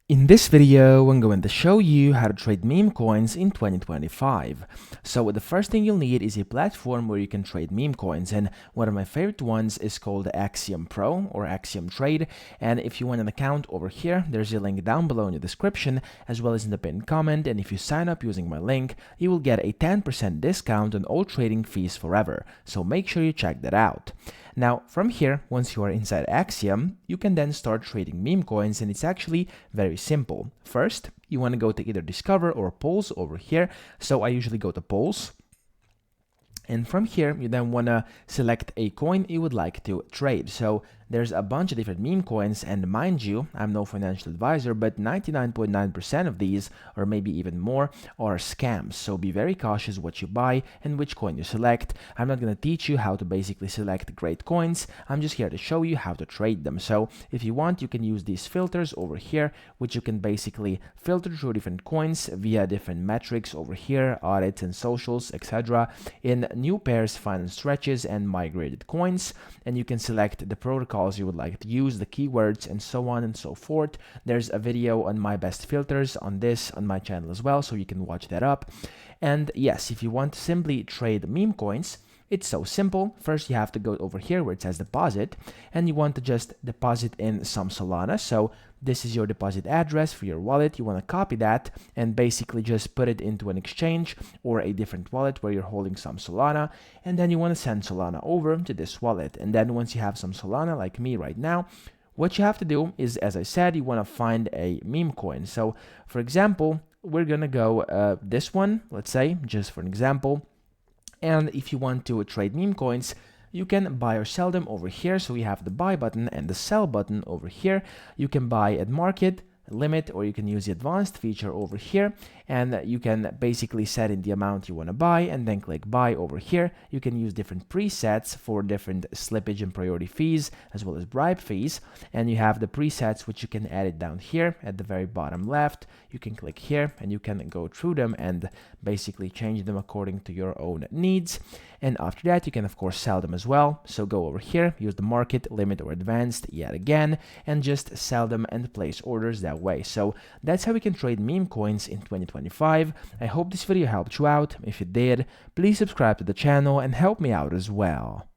In this video, I'm going to show you how to trade meme coins in 2025. So the first thing you'll need is a platform where you can trade meme coins, and one of my favorite ones is called Axiom Pro or Axiom Trade. And if you want an account over here, there's a link down below in the description as well as in the pinned comment, and if you sign up using my link, you will get a 10% discount on all trading fees forever. So make sure you check that out. Now, from here, once you are inside Axiom, you can then start trading meme coins, and it's actually very simple. First, you want to go to either Discover or Polls over here. So I usually go to Polls. And from here, you then want to select a coin you would like to trade. So there's a bunch of different meme coins, and mind you, I'm no financial advisor, but 99.9% of these, or maybe even more, are scams. So be very cautious what you buy and which coin you select. I'm not going to teach you how to basically select great coins. I'm just here to show you how to trade them. So if you want, you can use these filters over here, which you can basically filter through different coins via different metrics over here, audits and socials, etc. in new pairs, final stretches, and migrated coins. And you can select the protocols you would like to use, the keywords, and so on and so forth. There's a video on my best filters on this on my channel as well, so you can watch that up. And yes, if you want to simply trade meme coins, it's so simple. First, you have to go over here where it says deposit, and you want to just deposit in some Solana. So this is your deposit address for your wallet. You want to copy that and basically just put it into an exchange or a different wallet where you're holding some Solana, and then you want to send Solana over to this wallet. And then once you have some Solana, like me right now, what you have to do is, as I said, you want to find a meme coin. So for example, we're gonna go this one, let's say, just for an example. And if you want to trade meme coins, you can buy or sell them over here. So we have the buy button and the sell button over here. You can buy at market, limit, or you can use the advanced feature over here, and you can basically set in the amount you want to buy and then click buy over here. You can use different presets for different slippage and priority fees as well as bribe fees, and you have the presets which you can edit down here at the very bottom left. You can click here and you can go through them and basically change them according to your own needs. And after that, you can of course sell them as well. So go over here, use the market, limit, or advanced yet again, and just sell them and place orders that way. So that's how we can trade meme coins in 2025. I hope this video helped you out. If it did, please subscribe to the channel and help me out as well.